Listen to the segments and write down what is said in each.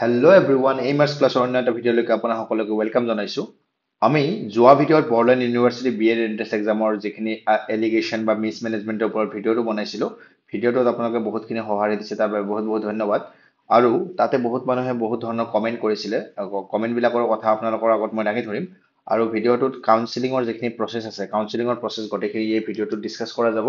Hello' everyone এই March ক্লাছৰ অন্য এটা ভিডিঅ'লৈকে আপোনাৰ সকলোকে ৱেলকাম জনাইছোঁ আমি যোৱা ভিডিঅ'ত Bodoland university B Ed entrance এক্সামৰ যিখিনি এলিগেশ্যন বা মিছমেনেজমেণ্টৰ ওপৰত ভিডিঅ'টো বনাইছিলোঁ ভিডিঅ'টোত আপোনালোকে বহুতখিনি সঁহাৰি দিছে তাৰ বাবে বহুত বহুত ধন্যবাদ আৰু তাতে বহুত মানুহে বহুত ধৰণৰ কমেণ্ট কৰিছিলে কমেণ্টবিলাকৰ কথা আপোনালোকৰ আগত মই দাঙি ধৰিম আৰু ভিডিঅ'টোত কাউন্সিলিঙৰ যিখিনি প্ৰচেছ আছে কাউন্সিলিঙৰ প্ৰচেছ গোটেইখিনি এই ভিডিঅ'টোত ডিছকাছ কৰা যাব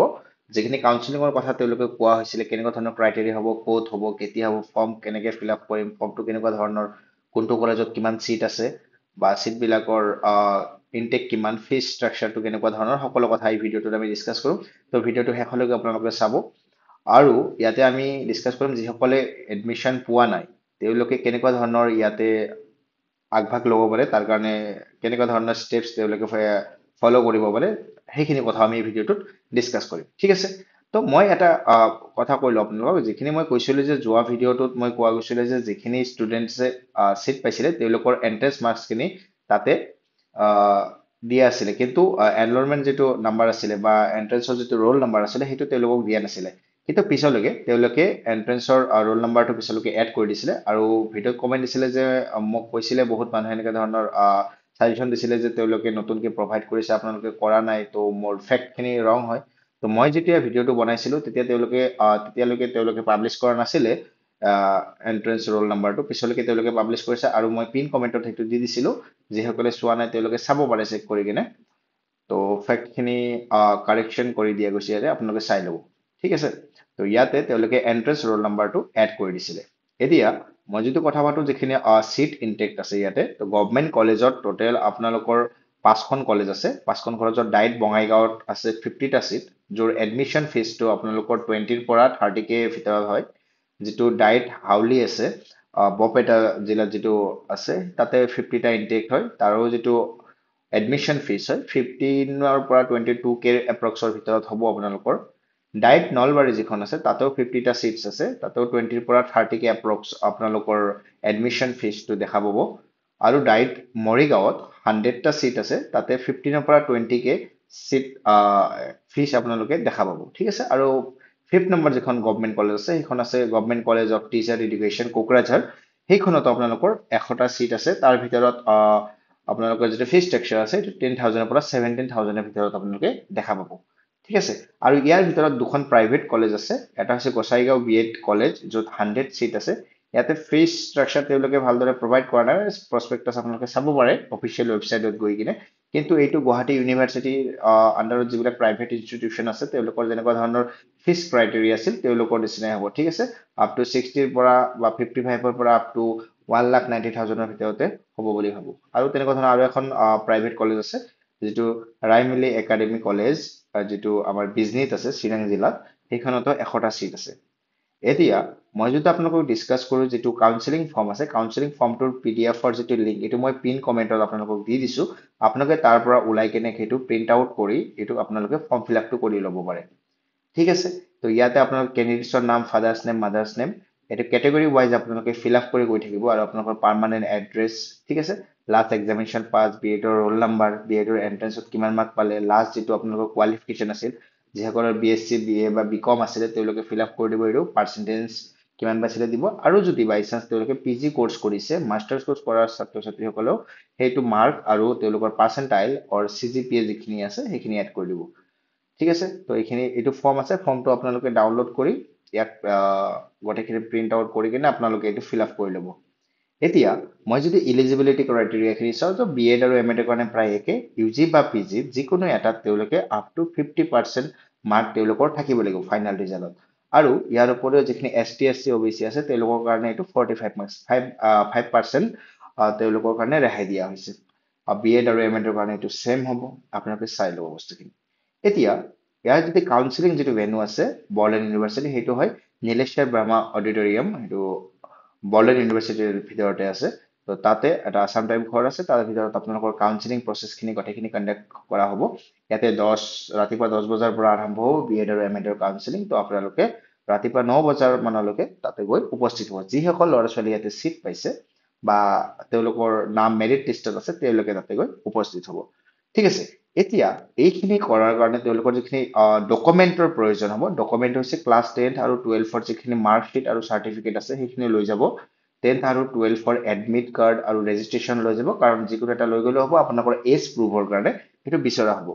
যিখিনি কাউন্সিলিঙৰ কথা তেওঁলোকে কোৱা হৈছিলে কেনেকুৱা ধৰণৰ ক্ৰাইটেৰিয়া হ'ব ক'ত হ'ব কেতিয়া হ'ব ফৰ্ম কেনেকৈ ফিল আপ কৰিম ফৰ্মটো কেনেকুৱা ধৰণৰ কোনটো কলেজত কিমান ছিট আছে বা ছিটবিলাকৰ ইনটেক কিমান ফিজ ষ্ট্ৰাকচাৰটো কেনেকুৱা ধৰণৰ সকলো কথা এই ভিডিঅ'টোত আমি ডিছকাছ কৰিম তো ভিডিঅ'টো শেষলৈকে আপোনালোকে চাব আৰু ইয়াতে আমি ডিছকাছ কৰিম যিসকলে এডমিশ্যন পোৱা নাই তেওঁলোকে কেনেকুৱা ধৰণৰ ইয়াতে আগভাগ ল'ব পাৰে তাৰ কাৰণে কেনেকুৱা ধৰণৰ ষ্টেপছ তেওঁলোকে ফ'ল' কৰিব পাৰে সেইখিনি কথা আমি এই ভিডিঅ'টোত ডিছকাছ কৰিম ঠিক আছে তো মই এটা কথা কৈ লওঁ আপোনালোকক যিখিনি মই কৈছিলোঁ যে যোৱা ভিডিঅ'টোত মই কোৱা গৈছিলে যে যিখিনি ষ্টুডেণ্টছে ছিট পাইছিলে তেওঁলোকৰ এণ্ট্ৰেন্স মাৰ্কছখিনি তাতে দিয়া আছিলে কিন্তু এনৰলমেণ্ট যিটো নাম্বাৰ আছিলে বা এণ্ট্ৰেন্সৰ যিটো ৰোল নাম্বাৰ আছিলে সেইটো তেওঁলোকক দিয়া নাছিলে কিন্তু পিছলৈকে তেওঁলোকে এণ্ট্ৰেন্সৰ ৰোল নাম্বাৰটো পিছলৈকে এড কৰি দিছিলে আৰু ভিডিঅ'ত কমেণ্ট দিছিলে যে মোক কৈছিলে বহুত মানুহে এনেকুৱা ধৰণৰ ছাজেশ্যন দিছিলে যে তেওঁলোকে নতুনকৈ প্ৰভাইড কৰিছে আপোনালোকে কৰা নাই তো মোৰ ফেক্টখিনি ৰং হয় তো মই যেতিয়া ভিডিঅ'টো বনাইছিলোঁ তেতিয়া তেতিয়ালৈকে তেওঁলোকে পাব্লিছ কৰা নাছিলে এণ্ট্ৰেন্স ৰোল নাম্বাৰটো পিছলৈকে তেওঁলোকে পাব্লিছ কৰিছে আৰু মই পিন কমেণ্টত সেইটো দি দিছিলোঁ যিসকলে চোৱা নাই তেওঁলোকে চাব পাৰে চেক কৰি কিনে তো ফেক্টখিনি কাৰেকশ্যন কৰি দিয়া গৈছে ইয়াতে আপোনালোকে চাই ল'ব ঠিক আছে তো ইয়াতে তেওঁলোকে এণ্ট্ৰেন্স ৰোল নাম্বাৰটো এড কৰি দিছিলে এতিয়া মই যিটো কথা পাতোঁ যিখিনি ছিট ইনটেক্ট আছে ইয়াতে তো গভমেণ্ট কলেজত টোটেল আপোনালোকৰ 5খন কলেজ আছে 5খন কলেজত ডাইৰেক্ট বঙাইগাঁৱত আছে 50টা ছিট য'ৰ এডমিশ্যন ফিজটো আপোনালোকৰ 20ৰ পৰা 30K ভিতৰত হয় যিটো ডাইৰেক্ট হাউলি আছে বৰপেটা জিলাত যিটো আছে তাতে 50টা ইনটেক হয় তাৰো যিটো এডমিশ্যন ফিজ হয় 15ৰ পৰা 22K এপ্ৰক্সৰ ভিতৰত হ'ব আপোনালোকৰ ডাইৰেক্ট নলবাৰী যিখন আছে তাতেও 50টা ছিটছ আছে তাতেও 20ৰ পৰা 30K এপ্ৰক্স আপোনালোকৰ এডমিশ্যন ফিজটো দেখা পাব আৰু ডাইৰেক্ট মৰিগাঁৱত 100টা ছিট আছে তাতে 15ৰ পৰা 20K ছিট ফিজ আপোনালোকে দেখা পাব ঠিক আছে আৰু 5th নম্বৰ যিখন গভমেণ্ট কলেজ আছে সেইখন আছে government college of teacher education Kokrajhar সেইখনতো আপোনালোকৰ 100টা ছিট আছে তাৰ ভিতৰত আপোনালোকৰ যিটো ফিজ ষ্ট্ৰাকচাৰ আছে সেইটো 10,000ৰ পৰা 17,000ৰ ভিতৰত আপোনালোকে দেখা পাব ঠিক আছে আৰু ইয়াৰ ভিতৰত দুখন প্ৰাইভেট কলেজ আছে এটা হৈছে গোসাইগাঁও বি এড কলেজ য'ত 100 ছিট আছে ইয়াতে ফিজ ষ্ট্ৰাকচাৰ তেওঁলোকে ভালদৰে প্ৰভাইড কৰা নাই প্ৰস্পেক্টাছ আপোনালোকে চাব পাৰে অফিচিয়েল ৱেবছাইটত গৈ কিনে কিন্তু এইটো গুৱাহাটী ইউনিভাৰ্চিটিৰ আণ্ডাৰত যিবিলাক প্ৰাইভেট ইনষ্টিটিউশ্যন আছে তেওঁলোকৰ যেনেকুৱা ধৰণৰ ফিজ ক্ৰাইটেৰিয়া আছিল তেওঁলোকৰ নিচিনাই হ'ব ঠিক আছে আপ টু 60ৰ পৰা বা 55ৰ পৰা আপ টু 1,90,000ৰ ভিতৰতে হ'ব বুলি ভাবোঁ আৰু তেনেকুৱা ধৰণৰ আৰু এখন প্ৰাইভেট কলেজ আছে যিটো ৰাইমিলি একাডেমি কলেজ যিটো আমাৰ বিজনীত আছে চিৰাং জিলাত সেইখনতো 100টা ছিট আছে এতিয়া মই যদি আপোনালোকক ডিছকাছ কৰোঁ যিটো কাউন্সিলিং ফৰ্ম আছে কাউন্সিলিং ফৰ্মটোৰ PDF-ৰ যিটো লিংক এইটো মই পিন কমেণ্টত আপোনালোকক দি দিছোঁ আপোনালোকে তাৰ পৰা ওলাই কেনে সেইটো প্ৰিণ্ট আউট কৰি এইটো আপোনালোকে ফৰ্ম ফিল আপটো কৰি ল'ব পাৰে ঠিক আছে তো ইয়াতে আপোনালোকৰ কেণ্ডিডেটছৰ নাম ফাদাৰ্ছ নেম মাদাৰ্ছ নেম এইটো কেটেগৰী ৱাইজ আপোনালোকে ফিল আপ কৰি গৈ থাকিব আৰু আপোনালোকৰ পাৰ্মানেণ্ট এড্ৰেছ ঠিক আছে লাষ্ট এক্সামিনেশ্যন পাছ বি এডৰ ৰোল নাম্বাৰ বি এডৰ এণ্ট্ৰেন্সত কিমান মাৰ্ক পালে লাষ্ট যিটো আপোনালোকৰ কোৱালিফিকেশ্যন আছিল যিসকলৰ BSc BA বা BCom আছিলে তেওঁলোকে ফিল আপ কৰি দিব এইটো পাৰ্চেণ্টেজ কিমান পাইছিলে দিব আৰু যদি বাই চান্স তেওঁলোকে PG কোৰ্চ কৰিছে মাষ্টাৰ্ছ কোৰ্চ কৰা ছাত্ৰ ছাত্ৰীসকলেও সেইটো মাৰ্ক আৰু তেওঁলোকৰ পাৰ্চেণ্টাইল অৰ CGPA যিখিনি আছে সেইখিনি এড কৰি দিব ঠিক আছে তো এইখিনি এইটো ফৰ্ম আছে ফৰ্মটো আপোনালোকে ডাউনলোড কৰি ইয়াক গোটেইখিনি প্ৰিণ্ট আউট কৰি কিনে আপোনালোকে এইটো ফিল আপ কৰি ল'ব এতিয়া মই যদি ইলিজিবিলিটি ক্ৰাইটেৰিয়াখিনি চাওঁ তো বি এড আৰু এম এডৰ কাৰণে প্ৰায় একে UG বা PG যিকোনো এটাত তেওঁলোকে আপ টু 50% মাৰ্ক তেওঁলোকৰ থাকিব লাগিব ফাইনেল ৰিজাল্টত আৰু ইয়াৰ উপৰিও যিখিনি ST SC OBC আছে তেওঁলোকৰ কাৰণে এইটো 45 মাৰ্কছ 5% তেওঁলোকৰ কাৰণে ৰেহাই দিয়া হৈছে বি এড আৰু এম এডৰ কাৰণে এইটো ছেম হ'ব আপোনালোকে চাই ল'ব বস্তুখিনি এতিয়া ইয়াৰ যদি কাউন্সিলিং যিটো ভেনু আছে বড়োলেণ্ড ইউনিভাৰ্চিটি সেইটো হয় নীলেশ্বৰ ব্ৰহ্মা অডিটৰিয়াম সেইটো বড়োলেণ্ড ইউনিভাৰ্চিটিৰ ভিতৰতে আছে তো তাতে এটা আছাম টাইপ ঘৰ আছে তাৰ ভিতৰত আপোনালোকৰ কাউন্সিলিং প্ৰচেছখিনি গোটেইখিনি কণ্ডাক্ট কৰা হ'ব ইয়াতে ৰাতিপুৱা 10 বজাৰ পৰা আৰম্ভ হ'ব বি এড আৰু এম এডৰ কাউন্সিলিং তো আপোনালোকে ৰাতিপুৱা 9 বজাৰ মানলৈকে তাতে গৈ উপস্থিত হ'ব যিসকল ল'ৰা ছোৱালী ইয়াতে ছিট পাইছে বা তেওঁলোকৰ নাম মেৰিট লিষ্টত আছে তেওঁলোকে তাতে গৈ উপস্থিত হ'ব ঠিক আছে এতিয়া এইখিনি কৰাৰ কাৰণে তেওঁলোকৰ যিখিনি ডকুমেণ্টৰ প্ৰয়োজন হ'ব ডকুমেণ্ট হৈছে ক্লাছ 10 আৰু 12ৰ যিখিনি মাৰ্কশ্বিট আৰু চাৰ্টিফিকেট আছে সেইখিনি লৈ যাব 10th আৰু 12ৰ এডমিট কাৰ্ড আৰু ৰেজিষ্ট্ৰেশ্যন লৈ যাব, কাৰণ যিকোনো এটা লৈ গ'লে হ'ব, আপোনালোকৰ এজ প্ৰুভৰ কাৰণে সেইটো বিচৰা হ'ব।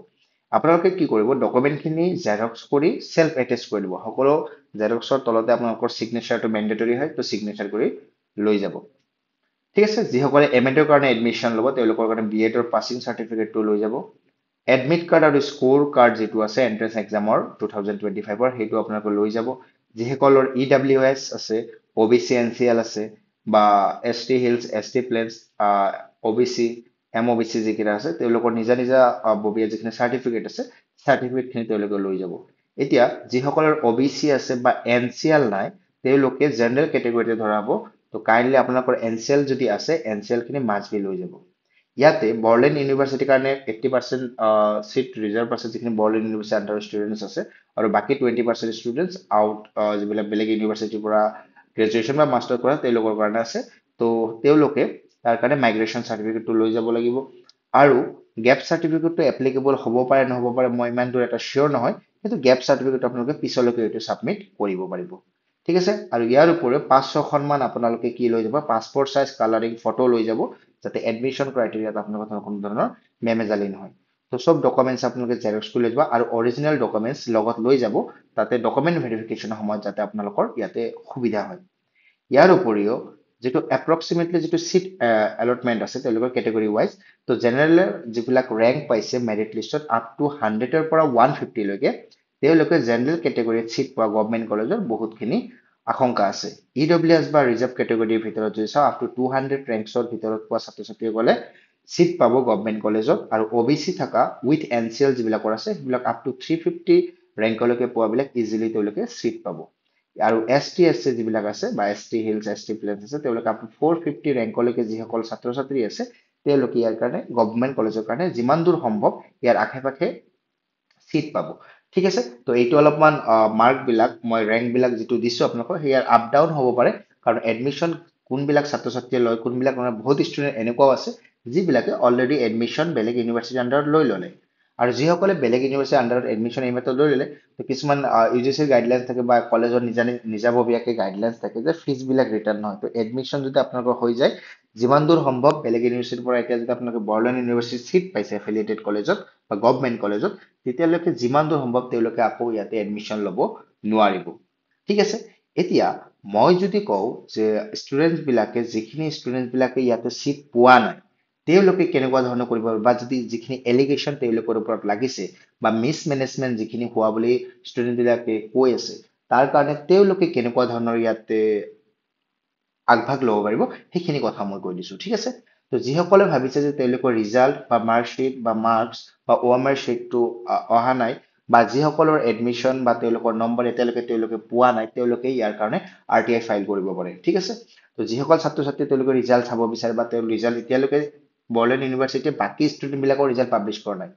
আপোনালোকে কি কৰিব, ডকুমেণ্টখিনি জেৰক্স কৰি সেল্ফ এটেচ কৰি দিব। সকলো জেৰক্সৰ তলতে আপোনালোকৰ চিগনেচাৰটো মেণ্ডেটৰী হয়, তো চিগনেচাৰ কৰি লৈ যাব। ঠিক আছে, যিসকলে এম.এডৰ কাৰণে এডমিশ্যন ল'ব তেওঁলোকৰ কাৰণে BEdৰ পাছিং চাৰ্টিফিকেটটো লৈ যাব। এডমিট কাৰ্ড আৰু স্ক'ৰ কাৰ্ড যিটো আছে এণ্ট্ৰেন্স এক্সামৰ 2025ৰ সেইটো আপোনালোকে লৈ যাব। যিসকলৰ EWS আছে, OBC NCL আছে, বা ST hills, ST planes, OBC MOBC যিকেইটা আছে তেওঁলোকৰ নিজা নিজা ববীয়া যিখিনি চাৰ্টিফিকেট আছে চাৰ্টিফিকেটখিনি তেওঁলোকে লৈ যাব। এতিয়া যিসকলৰ OBC আছে বা NCL নাই তেওঁলোকে জেনেৰেল কেটেগৰীতে ধৰা হ'ব। তো কাইণ্ডলি আপোনালোকৰ NCL যদি আছে NCLখিনি মাষ্ট বি লৈ যাব। ইয়াতে বড়োলেণ্ড ইউনিভাৰ্চিটিৰ কাৰণে 80% চিট ৰিজাৰ্ভ আছে, যিখিনি বড়োলেণ্ড ইউনিভাৰ্চিটি আণ্ডাৰ ষ্টুডেণ্টছ আছে, আৰু বাকী 20% ষ্টুডেণ্টছ আউট যিবিলাক বেলেগ ইউনিভাৰ্চিটিৰ পৰা গ্ৰেজুৱেশ্যন বা মাষ্টাৰ কৰা তেওঁলোকৰ কাৰণে আছে। তো তেওঁলোকে তাৰ কাৰণে মাইগ্ৰেশ্যন চাৰ্টিফিকেটটো লৈ যাব লাগিব। আৰু গেপ চাৰ্টিফিকেটটো এপ্লিকেবল হ'ব পাৰে নহ'ব পাৰে, মই ইমান দূৰ এটা চিয়'ৰ নহয়, কিন্তু গেপ চাৰ্টিফিকেট আপোনালোকে পিছলৈকে এইটো ছাবমিট কৰিব পাৰিব। ঠিক আছে, আৰু ইয়াৰ উপৰিও 5-6খনমান আপোনালোকে কি লৈ যাব, পাছপৰ্ট চাইজ কালাৰিং ফটো লৈ যাব, যাতে এডমিশ্যন ক্ৰাইটেৰিয়াত আপোনালোকৰ কোনো ধৰণৰ মেমেজালি নহয়। তো চব ডকুমেণ্টছ আপোনালোকে জেৰক্স কৰি লৈ যাব, আৰু অৰিজিনেল ডকুমেণ্টছ লগত লৈ যাব, তাতে ডকুমেণ্ট ভেৰিফিকেশ্যনৰ সময়ত যাতে আপোনালোকৰ ইয়াতে সুবিধা হয়। ইয়াৰ উপৰিও যিটো এপ্ৰক্সিমেটলি যিটো চিট এলটমেণ্ট আছে তেওঁলোকৰ কেটেগৰী ৱাইজ, তো জেনেৰেলৰ যিবিলাক ৰেংক পাইছে মেৰিট লিষ্টত আপ টু 100ৰ পৰা 150লৈকে তেওঁলোকে জেনেৰেল কেটেগৰীত চিট পোৱা গভমেণ্ট কলেজৰ বহুতখিনি আশংকা আছে। EWS বা ৰিজাৰ্ভ কেটেগৰীৰ ভিতৰত যদি চাওঁ, আপ টু 200 ৰেংকছৰ ভিতৰত পোৱা ছাত্ৰ ছাত্ৰীসকলে চিট পাব গভমেণ্ট কলেজত, আৰু OBC থকা উইথ NCL যিবিলাকৰ আছে সেইবিলাক আপ টু 350 ৰেংকলৈকে পোৱাবিলাক ইজিলি তেওঁলোকে চিট পাব। আৰু ST SC যিবিলাক আছে বা ST হিলছ, ST প্লেনছ আছে তেওঁলোকে আপ টু 450 ৰেংকলৈকে যিসকল ছাত্ৰ ছাত্ৰী আছে তেওঁলোকে ইয়াৰ কাৰণে গভমেণ্ট কলেজৰ কাৰণে যিমান দূৰ সম্ভৱ ইয়াৰ আশে পাশে চিট পাব। ঠিক আছে, তো এইটো অলপমান মাৰ্কবিলাক মই ৰেংকবিলাক যিটো দিছোঁ আপোনালোকৰ সেয়াৰ আপ ডাউন হ'ব পাৰে, কাৰণ এডমিশ্যন কোনবিলাক ছাত্ৰ ছাত্ৰীয়ে লয়, কোনবিলাক মানে বহুত ষ্টুডেণ্ট এনেকুৱাও আছে যিবিলাকে অলৰেডি এডমিশ্যন বেলেগ ইউনিভাৰ্চিটিৰ আণ্ডাৰত লৈ ল'লে, আৰু যিসকলে বেলেগ ইউনিভাৰ্চিটিৰ আণ্ডাৰত এডমিশ্যন এইমাত্ৰ লৈ ল'লে, তো কিছুমান UGCৰ গাইডলাইন্স থাকে বা কলেজৰ নিজাববীয়াকৈ গাইডলাইন্স থাকে যে ফিজবিলাক ৰিটাৰ্ণ নহয়। তো এডমিশ্যন যদি আপোনালোকৰ হৈ যায়, যিমান দূৰ সম্ভৱ বেলেগ ইউনিভাৰ্চিটিৰ পৰা এতিয়া যদি আপোনালোকে বড়োলেণ্ড ইউনিভাৰ্চিটিত চিট পাইছে এফিলিয়েটেড কলেজত বা গভমেণ্ট কলেজত, তেতিয়ালৈকে যিমান দূৰ সম্ভৱ তেওঁলোকে আকৌ ইয়াতে এডমিশ্যন ল'ব নোৱাৰিব। ঠিক আছে, এতিয়া মই যদি কওঁ যে ষ্টুডেণ্টবিলাকে যিখিনি ষ্টুডেণ্টবিলাকে ইয়াতে চিট পোৱা নাই তেওঁলোকে কেনেকুৱা ধৰণৰ কৰিব, বা যদি যিখিনি এলিগেশ্যন তেওঁলোকৰ ওপৰত লাগিছে বা মিছমেনেজমেণ্ট যিখিনি হোৱা বুলি ষ্টুডেণ্টবিলাকে কৈ আছে, তাৰ কাৰণে তেওঁলোকে কেনেকুৱা ধৰণৰ ইয়াতে আগভাগ ল'ব পাৰিব সেইখিনি কথা মই কৈ দিছোঁ। ঠিক আছে, তো যিসকলে ভাবিছে যে তেওঁলোকৰ ৰিজাল্ট বা মাৰ্কশ্বিট বা মাৰ্কছ বা OMR শ্বিটটো অহা নাই, বা যিসকলৰ এডমিশ্যন বা তেওঁলোকৰ নম্বৰ এতিয়ালৈকে তেওঁলোকে পোৱা নাই, তেওঁলোকে ইয়াৰ কাৰণে RTI ফাইল কৰিব পাৰে। ঠিক আছে, তো যিসকল ছাত্ৰ ছাত্ৰী তেওঁলোকে ৰিজাল্ট চাব বিচাৰে বা তেওঁৰ ৰিজাল্ট এতিয়ালৈকে বড়োলেণ্ড ইউনিভাৰ্চিটিয়ে বাকী ষ্টুডেণ্টবিলাকৰ ৰিজাল্ট পাব্লিছ কৰা নাই,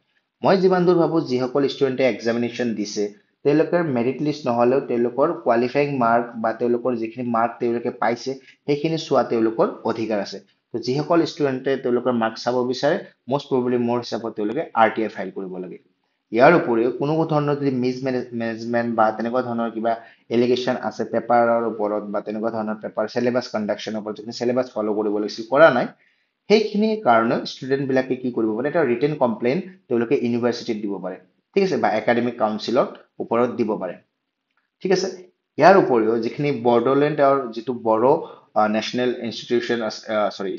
মই যিমান দূৰ ভাবোঁ যিসকল ষ্টুডেণ্টে এক্সামিনেশ্যন দিছে তেওঁলোকৰ মেৰিট লিষ্ট নহ'লেও তেওঁলোকৰ কোৱালিফাইং মাৰ্ক বা তেওঁলোকৰ যিখিনি মাৰ্ক তেওঁলোকে পাইছে সেইখিনি চোৱা তেওঁলোকৰ অধিকাৰ আছে। তো যিসকল ষ্টুডেণ্টে তেওঁলোকৰ মাৰ্ক চাব বিচাৰে, মষ্ট প্ৰবেবলি মোৰ হিচাপত তেওঁলোকে RTI ফাইল কৰিব লাগে। ইয়াৰ উপৰিও কোনো ধৰণৰ যদি মিছমেনেজমেণ্ট বা তেনেকুৱা ধৰণৰ কিবা এলিগেশ্যন আছে পেপাৰৰ ওপৰত বা তেনেকুৱা ধৰণৰ পেপাৰ চিলেবাছ কণ্ডাকশ্যনৰ ওপৰত, যিখিনি চিলেবাছ ফ'ল' কৰিব লাগিছিল কৰা নাই, সেইখিনিৰ কাৰণে ষ্টুডেণ্টবিলাকে কি কৰিব পাৰে, এটা ৰিটেন কমপ্লেইন তেওঁলোকে ইউনিভাৰ্চিটিত দিব পাৰে। ঠিক আছে, বা একাডেমিক কাউন্সিলৰ ওপৰত দিব পাৰে। ঠিক আছে, ইয়াৰ উপৰিও যিখিনি বড়োলেণ্ডৰ যিটো Bodo national institution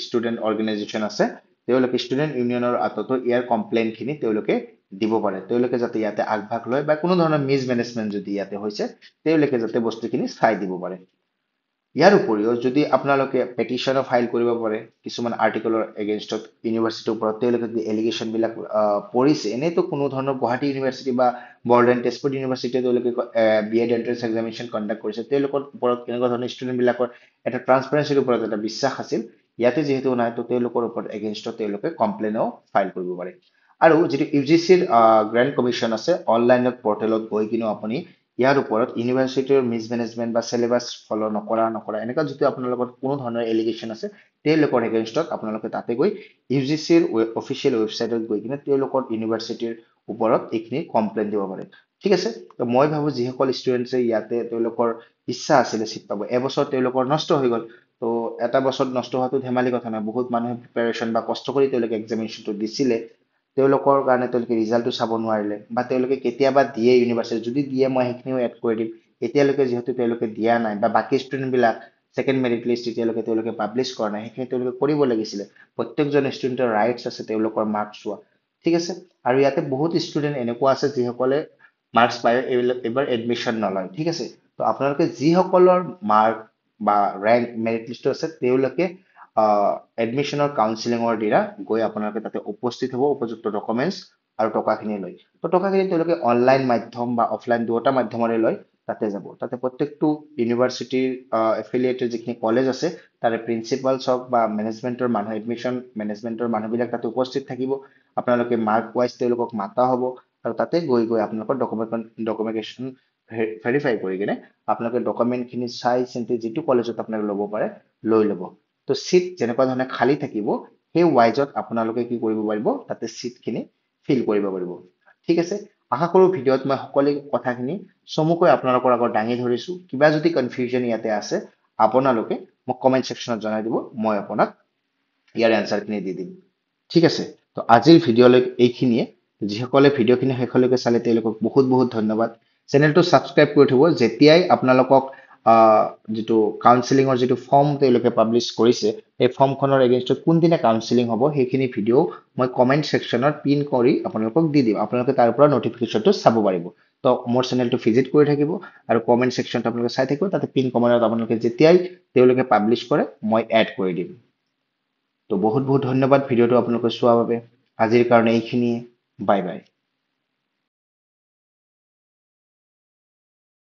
student organisation আছে, তেওঁলোকে ষ্টুডেণ্ট ইউনিয়নৰ আঁততো ইয়াৰ কমপ্লেইনখিনি তেওঁলোকে দিব পাৰে। তেওঁলোকে যাতে ইয়াতে আগভাগ লয় বা কোনো ধৰণৰ মিছমেনেজমেণ্ট যদি ইয়াতে হৈছে তেওঁলোকে যাতে বস্তুখিনি চাই দিব পাৰে। ইয়াৰ উপৰিও যদি আপোনালোকে পেটিশ্যনো ফাইল কৰিব পাৰে কিছুমান আৰ্টিকলৰ এগেইনষ্টত ইউনিভাৰ্চিটিৰ ওপৰত, তেওঁলোকে যদি এলিগেশ্যনবিলাক পৰিছে, এনেইতো কোনো ধৰণৰ গুৱাহাটী ইউনিভাৰ্চিটি বা বড়োলেণ্ড তেজপুৰ ইউনিভাৰ্চিটিয়ে তেওঁলোকে BEd এণ্ট্ৰেন্স এক্সামিনেশ্যন কণ্ডাক্ট কৰিছে, তেওঁলোকৰ ওপৰত কেনেকুৱা ধৰণৰ ষ্টুডেণ্টবিলাকৰ এটা ট্ৰান্সপাৰেঞ্চিৰ ওপৰত এটা বিশ্বাস আছিল, ইয়াতে যিহেতু নাই, তো তেওঁলোকৰ ওপৰত এগেইনষ্টত তেওঁলোকে কমপ্লেইনো ফাইল কৰিব পাৰে। আৰু যিটো UGCৰ গ্ৰেণ্ট কমিশ্যন আছে, অনলাইনত পৰ্টেলত গৈ কিনে আপুনি ইয়াৰ ওপৰত ইউনিভাৰ্চিটিৰ মিছমেনেজমেণ্ট বা চিলেবাছ ফ'ল' নকৰা এনেকুৱা যিটো আপোনালোকৰ কোনো ধৰণৰ এলিগেশ্যন আছে তেওঁলোকৰ এগেইনষ্টত আপোনালোকে তাতে গৈ UGCৰ অফিচিয়েল ৱেবছাইটত গৈ কিনে তেওঁলোকৰ ইউনিভাৰ্চিটিৰ ওপৰত এইখিনি কমপ্লেইন দিব পাৰে। ঠিক আছে, তো মই ভাবোঁ যিসকল ষ্টুডেণ্টছে ইয়াতে তেওঁলোকৰ ইচ্ছা আছিলে চিট পাব, এবছৰ তেওঁলোকৰ নষ্ট হৈ গ'ল, তো এটা বছৰত নষ্ট হোৱাটো ধেমালি কথা নহয় বহুত মানুহে প্ৰিপাৰেশ্যন বা কষ্ট কৰি তেওঁলোকে এক্সামিনেশ্যনটো দিছিলে তেওঁলোকৰ কাৰণে তেওঁলোকে ৰিজাল্টটো চাব নোৱাৰিলে বা তেওঁলোকে কেতিয়াবা দিয়ে ইউনিভাৰ্চিটি যদি দিয়ে মই সেইখিনিও এড কৰি দিম এতিয়ালৈকে যিহেতু তেওঁলোকে দিয়া নাই বা বাকী ষ্টুডেণ্টবিলাক ছেকেণ্ড মেৰিট লিষ্ট এতিয়ালৈকে তেওঁলোকে পাব্লিছ কৰা নাই সেইখিনি তেওঁলোকে কৰিব লাগিছিলে প্ৰত্যেকজন ষ্টুডেণ্টৰ ৰাইটছ আছে তেওঁলোকৰ মাৰ্কছ চোৱা ঠিক আছে আৰু ইয়াতে বহুত ষ্টুডেণ্ট এনেকুৱা আছে যিসকলে মাৰ্কছ পায় এইবাৰ এডমিশ্যন নলয় ঠিক আছে তো আপোনালোকে যিসকলৰ মাৰ্ক বা ৰেংক মেৰিট লিষ্টটো আছে তেওঁলোকে এডমিশ্যনৰ কাউন্সিলিঙৰ দিনা গৈ আপোনালোকে তাতে উপস্থিত হ'ব উপযুক্ত ডকুমেণ্টছ আৰু টকাখিনি লৈ তো টকাখিনি তেওঁলোকে অনলাইন মাধ্যম বা অফলাইন দুয়োটা মাধ্যমৰে লয় তাতে যাব তাতে প্ৰত্যেকটো ইউনিভাৰ্চিটিৰ এফিলিয়েটেড যিখিনি কলেজ আছে তাৰে প্ৰিন্সিপালছ হওক বা মেনেজমেণ্টৰ মানুহ এডমিশ্যন মেনেজমেণ্টৰ মানুহবিলাক তাতে উপস্থিত থাকিব আপোনালোকে মাৰ্ক ৱাইজ তেওঁলোকক মাতা হ'ব আৰু তাতে গৈ আপোনালোকৰ ডকুমেণ্টেশ্যন ভেৰিফাই কৰি কিনে আপোনালোকে ডকুমেণ্টখিনি চাই চিন্তি যিটো কলেজত আপোনালোকে ল'ব পাৰে লৈ ল'ব তো চিট যেনেকুৱা ধৰণে খালী থাকিব সেই ৱাইজত আপোনালোকে কি কৰিব পাৰিব তাতে চিটখিনি ফিল কৰিব পাৰিব ঠিক আছে আশা কৰোঁ ভিডিঅ'ত মই সকলো কথাখিনি চমুকৈ আপোনালোকৰ আগত দাঙি ধৰিছোঁ কিবা যদি কনফিউজন ইয়াতে আছে আপোনালোকে মোক কমেণ্ট ছেকশ্যনত জনাই দিব মই আপোনাক ইয়াৰ এনচাৰখিনি দি দিম ঠিক আছে তো আজিৰ ভিডিঅ'লৈ এইখিনিয়ে যিসকলে ভিডিঅ'খিনি শেষলৈকে চালে তেওঁলোকক বহুত বহুত ধন্যবাদ চেনেলটো ছাবস্ক্ৰাইব কৰি থ'ব যেতিয়াই আপোনালোকক যিটো কাউন্সিলিঙৰ যিটো ফৰ্ম তেওঁলোকে পাব্লিছ কৰিছে এই ফৰ্মখনৰ এগেইনষ্টত কোনদিনা কাউন্সিলিং হ'ব সেইখিনি ভিডিঅ' মই কমেণ্ট ছেকশ্যনত পিন কৰি আপোনালোকক দি দিম আপোনালোকে তাৰ পৰা নটিফিকেশ্যনটো চাব পাৰিব তো মোৰ চেনেলটো ভিজিট কৰি থাকিব আৰু কমেণ্ট ছেকশ্যনত আপোনালোকে চাই থাকিব তাতে পিন কমেণ্টত আপোনালোকে যেতিয়াই তেওঁলোকে পাব্লিছ কৰে মই এড কৰি দিম তো বহুত বহুত ধন্যবাদ ভিডিঅ'টো আপোনালোকে চোৱাৰ বাবে আজিৰ কাৰণে এইখিনিয়ে বাই বাই